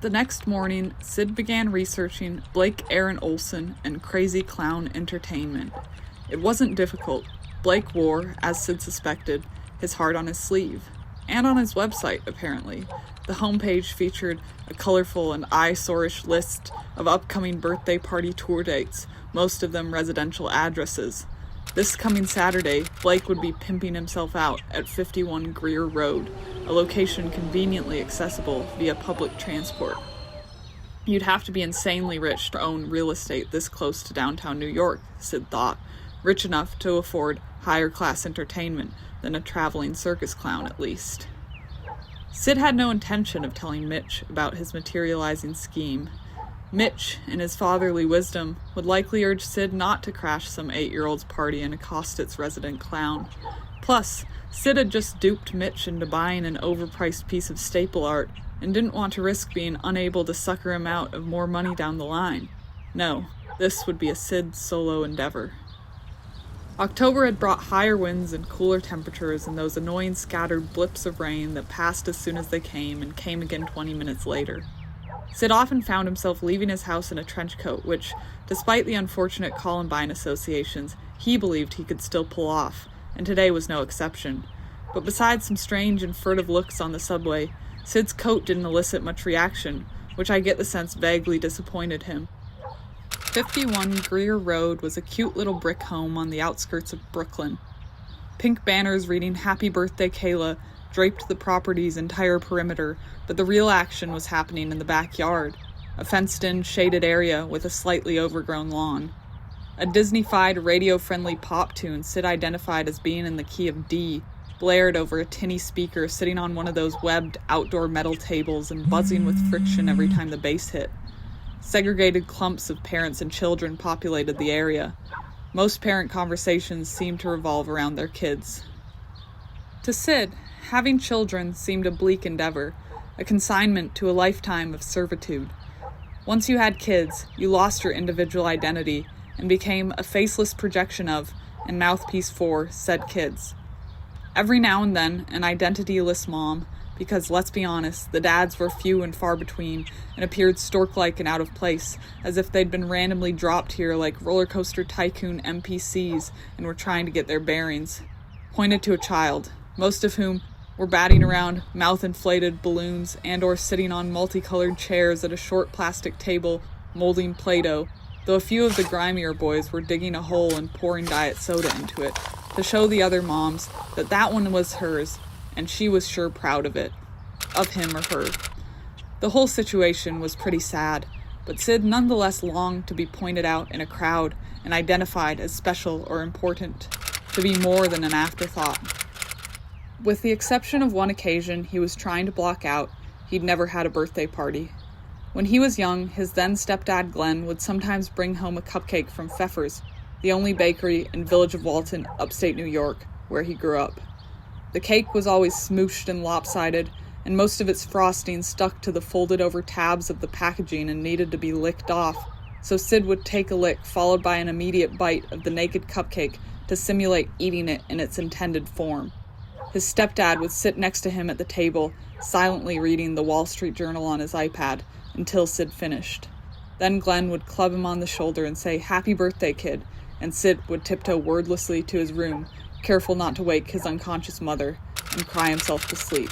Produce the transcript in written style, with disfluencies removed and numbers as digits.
The next morning, Sid began researching Blake Aaron Olson and Crazy Clown Entertainment. It wasn't difficult. Blake wore, as Sid suspected, his heart on his sleeve. And on his website, apparently. The homepage featured a colorful and eyesore-ish list of upcoming birthday party tour dates, most of them residential addresses. This coming Saturday, Blake would be pimping himself out at 51 Greer Road, a location conveniently accessible via public transport. You'd have to be insanely rich to own real estate this close to downtown New York, Sid thought, rich enough to afford higher-class entertainment than a traveling circus clown, at least. Sid had no intention of telling Mitch about his materializing scheme. Mitch, in his fatherly wisdom, would likely urge Sid not to crash some 8-year-old's party and accost its resident clown. Plus, Sid had just duped Mitch into buying an overpriced piece of staple art and didn't want to risk being unable to sucker him out of more money down the line. No, this would be a Sid solo endeavor. October had brought higher winds and cooler temperatures and those annoying scattered blips of rain that passed as soon as they came and came again 20 minutes later. Sid often found himself leaving his house in a trench coat, which, despite the unfortunate Columbine associations, he believed he could still pull off, and today was no exception. But besides some strange and furtive looks on the subway, Sid's coat didn't elicit much reaction, which I get the sense vaguely disappointed him. 51 Greer Road was a cute little brick home on the outskirts of Brooklyn. Pink banners reading "Happy Birthday, Kayla" draped the property's entire perimeter, but the real action was happening in the backyard, a fenced-in, shaded area with a slightly overgrown lawn. A Disney-fied, radio-friendly pop tune Sid identified as being in the key of D blared over a tinny speaker sitting on one of those webbed outdoor metal tables and buzzing with friction every time the bass hit. Segregated clumps of parents and children populated the area. Most parent conversations seemed to revolve around their kids. To Sid, having children seemed a bleak endeavor, a consignment to a lifetime of servitude. Once you had kids, you lost your individual identity and became a faceless projection of, and mouthpiece for, said kids. Every now and then, an identityless mom, because let's be honest, the dads were few and far between and appeared stork-like and out of place, as if they'd been randomly dropped here like roller coaster tycoon NPCs and were trying to get their bearings, pointed to a child, most of whom were batting around mouth-inflated balloons and or sitting on multicolored chairs at a short plastic table molding Play-Doh, though a few of the grimier boys were digging a hole and pouring diet soda into it, to show the other moms that that one was hers, and she was sure proud of it, of him or her. The whole situation was pretty sad, but Sid nonetheless longed to be pointed out in a crowd and identified as special or important, to be more than an afterthought. With the exception of one occasion he was trying to block out, he'd never had a birthday party. When he was young, his then-stepdad Glenn would sometimes bring home a cupcake from Pfeffer's, the only bakery in Village of Walton, upstate New York, where he grew up. The cake was always smooshed and lopsided, and most of its frosting stuck to the folded-over tabs of the packaging and needed to be licked off, so Sid would take a lick followed by an immediate bite of the naked cupcake to simulate eating it in its intended form. His stepdad would sit next to him at the table, silently reading the Wall Street Journal on his iPad, until Sid finished. Then Glenn would club him on the shoulder and say, "Happy birthday, kid," and Sid would tiptoe wordlessly to his room, careful not to wake his unconscious mother, and cry himself to sleep.